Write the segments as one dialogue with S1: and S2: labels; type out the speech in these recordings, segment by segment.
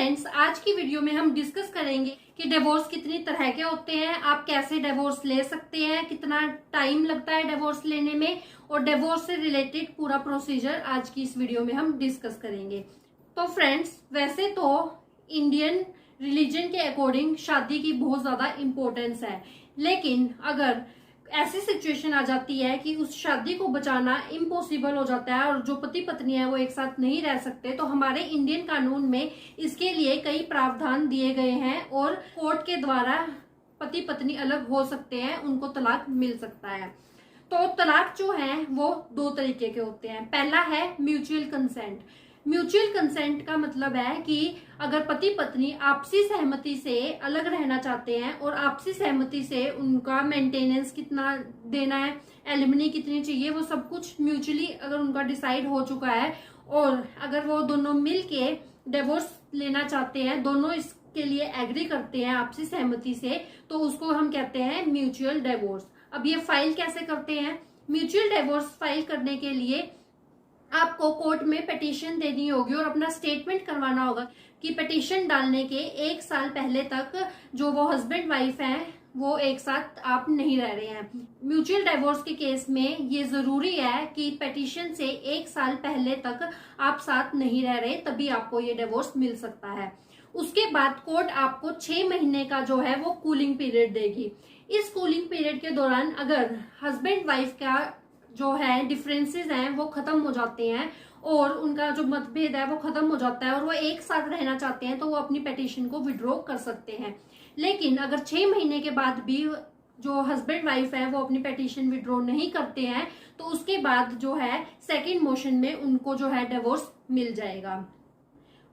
S1: Friends, आज की video में हम डिस्कस करेंगे कि डिवोर्स कितनी तरह के होते हैं, आप कैसे डिवोर्स ले सकते हैं, कितना टाइम लगता है डिवोर्स लेने में, और डिवोर्स से रिलेटेड पूरा प्रोसीजर आज की इस वीडियो में हम डिस्कस करेंगे। तो फ्रेंड्स, वैसे तो इंडियन रिलीजन के अकॉर्डिंग शादी की बहुत ज्यादा इम्पोर्टेंस है, लेकिन अगर ऐसी सिचुएशन आ जाती है कि उस शादी को बचाना इम्पॉसिबल हो जाता है और जो पति पत्नी है वो एक साथ नहीं रह सकते, तो हमारे इंडियन कानून में इसके लिए कई प्रावधान दिए गए हैं और कोर्ट के द्वारा पति पत्नी अलग हो सकते हैं, उनको तलाक मिल सकता है। तो तलाक जो है वो दो तरीके के होते हैं। पहला है म्यूचुअल कंसेंट। म्यूचुअल कंसेंट का मतलब है कि अगर पति पत्नी आपसी सहमति से अलग रहना चाहते हैं और आपसी सहमति से उनका मेंटेनेंस कितना देना है, एलिमनी कितनी चाहिए, वो सब कुछ म्यूचुअली अगर उनका डिसाइड हो चुका है और अगर वो दोनों मिल के डिवोर्स लेना चाहते हैं, दोनों इसके लिए एग्री करते हैं आपसी सहमति से, तो उसको हम कहते हैं म्यूचुअल डिवोर्स। अब ये फाइल कैसे करते हैं? म्यूचुअल डिवोर्स फाइल करने के लिए आपको कोर्ट में पिटीशन देनी होगी और अपना स्टेटमेंट करवाना होगा कि पिटीशन डालने के एक साल पहले तक जो वो हस्बैंड वाइफ हैं वो एक साथ आप नहीं रह रहे हैं। म्यूचुअल डिवोर्स के केस में ये जरूरी है कि पिटीशन से एक साल पहले तक आप साथ नहीं रह रहे, तभी आपको ये डिवोर्स मिल सकता है। उसके बाद कोर्ट आपको 6 महीने का जो है वो कूलिंग पीरियड देगी। इस कूलिंग पीरियड के दौरान अगर हस्बैंड वाइफ का जो है डिफरेंसेस हैं वो खत्म हो जाते हैं और उनका जो मतभेद है वो खत्म हो जाता है और वो एक साथ रहना चाहते हैं, तो वो अपनी पिटीशन को विड्रॉ कर सकते हैं। लेकिन अगर 6 महीने के बाद भी जो हस्बैंड वाइफ है वो अपनी पिटीशन विड्रॉ नहीं करते हैं, तो उसके बाद जो है सेकेंड मोशन में उनको जो है डिवोर्स मिल जाएगा।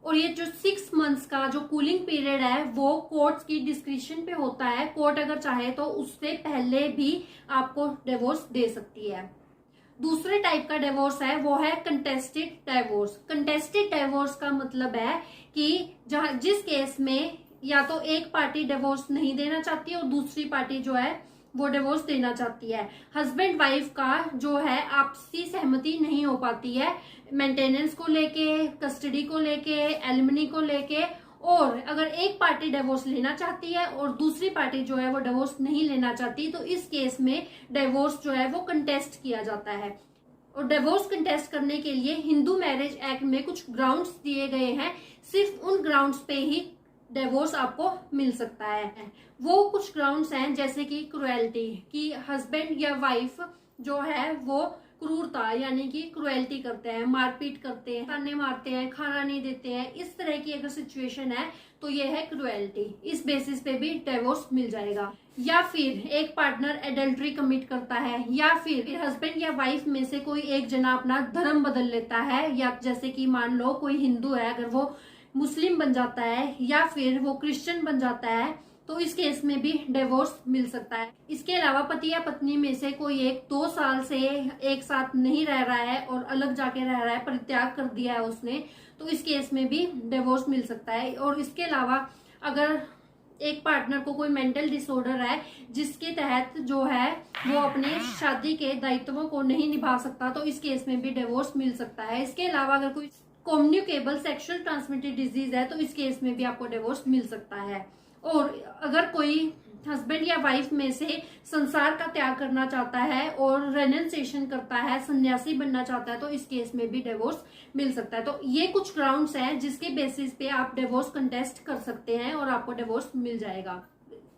S1: और ये जो 6 मंथ्स का जो कूलिंग पीरियड है वो कोर्ट की डिस्क्रिप्शन पे होता है। कोर्ट अगर चाहे तो उससे पहले भी आपको डिवोर्स दे सकती है। दूसरे टाइप का डिवोर्स है वो है कंटेस्टेड डिवोर्स। कंटेस्टेड डिवोर्स का मतलब है कि जिस केस में या तो एक पार्टी डिवोर्स नहीं देना चाहती और दूसरी पार्टी जो है वो डिवोर्स देना चाहती है। हस्बैंड वाइफ का जो है आपसी सहमति नहीं हो पाती है मेंटेनेंस को लेके, कस्टडी को लेके, एलिमनी को लेके, और अगर एक पार्टी डिवोर्स लेना चाहती है और दूसरी पार्टी जो है वो डिवोर्स नहीं लेना चाहती, तो इस केस में डिवोर्स जो है वो कंटेस्ट किया जाता है। और डिवोर्स कंटेस्ट करने के लिए हिंदू मैरिज एक्ट में कुछ ग्राउंड्स दिए गए हैं, सिर्फ उन ग्राउंड्स पे ही डिवोर्स आपको मिल सकता है। वो कुछ ग्राउंड्स हैं जैसे कि क्रुएल्टी, कि हस्बैंड या वाइफ जो है वो क्रूरता यानी कि क्रुएल्टी करते हैं, मारपीट करते हैं, ताने मारते हैं, खाना नहीं देते हैं, इस तरह की अगर सिचुएशन है तो ये है क्रुएल्टी। इस बेसिस पे भी डिवोर्स मिल जाएगा। या फिर एक पार्टनर एडल्ट्री कमिट करता है, या फिर हस्बैंड या वाइफ में से कोई एक जना अपना धर्म बदल लेता है, या जैसे कि मान लो कोई हिंदू है, अगर वो मुस्लिम बन जाता है या फिर वो क्रिश्चियन बन जाता है, तो इस केस में भी डिवोर्स मिल सकता है। इसके अलावा पति या पत्नी में से कोई एक 2 साल से एक साथ नहीं रह रहा है और अलग जाके रह रहा है, परित्याग कर दिया है उसने, तो इस केस में भी डिवोर्स मिल सकता है। और इसके अलावा अगर एक पार्टनर को कोई मेंटल डिसऑर्डर है जिसके तहत जो है वो अपने शादी के दायित्वों को नहीं निभा सकता, तो इस केस में भी डिवोर्स मिल सकता है। इसके अलावा अगर कोई कम्युनिकेबल सेक्सुअल ट्रांसमिटेड डिजीज है तो इस केस में भी आपको डिवोर्स मिल सकता है। और अगर कोई हस्बैंड या वाइफ में से संसार का त्याग करना चाहता है और रेनन्सिएशन करता है, सन्यासी बनना चाहता है, तो इस केस में भी डिवोर्स मिल सकता है। तो ये कुछ ग्राउंड्स हैं जिसके बेसिस पे आप डिवोर्स कंटेस्ट कर सकते हैं और आपको डिवोर्स मिल जाएगा।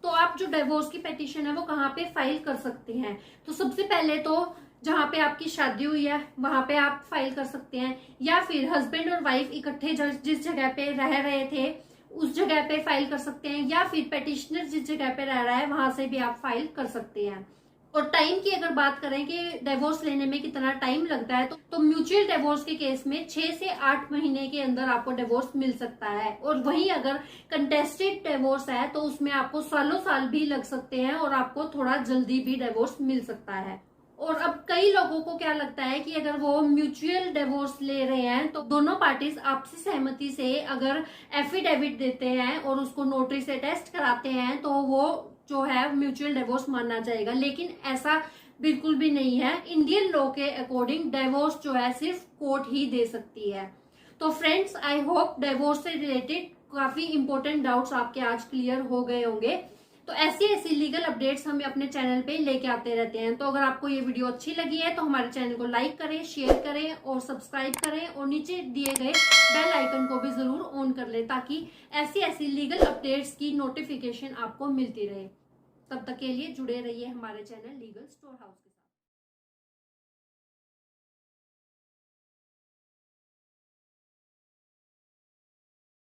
S1: तो आप जो डिवोर्स की पिटीशन है वो कहाँ पे फाइल कर सकते हैं? तो सबसे पहले तो जहाँ पे आपकी शादी हुई है वहां पे आप फाइल कर सकते हैं, या फिर हस्बैंड और वाइफ इकट्ठे जिस जगह पे रह रहे थे उस जगह पे फाइल कर सकते हैं, या फिर पिटिशनर जिस जगह पे रह रहा है वहां से भी आप फाइल कर सकते हैं। और टाइम की अगर बात करें कि डिवोर्स लेने में कितना टाइम लगता है, तो म्यूचुअल डिवोर्स के केस में 6 से 8 महीने के अंदर आपको डिवोर्स मिल सकता है। और वहीं अगर कंटेस्टेड डिवोर्स है तो उसमें आपको सालों साल भी लग सकते हैं और आपको थोड़ा जल्दी भी डिवोर्स मिल सकता है। और अब कई लोगों को क्या लगता है कि अगर वो म्यूचुअल डिवोर्स ले रहे हैं तो दोनों पार्टीज आपसी सहमति से अगर एफिडेविट देते हैं और उसको नोटरी से टेस्ट कराते हैं तो वो जो है म्यूचुअल डिवोर्स माना जाएगा, लेकिन ऐसा बिल्कुल भी नहीं है। इंडियन लॉ के अकॉर्डिंग डिवोर्स जो है सिर्फ कोर्ट ही दे सकती है। तो फ्रेंड्स, आई होप डिवोर्स से रिलेटेड काफी इंपॉर्टेंट डाउट्स आपके आज क्लियर हो गए होंगे। तो ऐसी ऐसी लीगल अपडेट्स हम अपने चैनल पे लेके आते रहते हैं। तो अगर आपको ये वीडियो अच्छी लगी है तो हमारे चैनल को लाइक करें, शेयर करें और सब्सक्राइब करें और नीचे दिए गए बेल आइकन को भी जरूर ऑन कर लें ताकि ऐसी ऐसी लीगल अपडेट्स की नोटिफिकेशन आपको मिलती रहे। तब तक के लिए जुड़े रहिए हमारे चैनल लीगल स्टोर हाउस के साथ।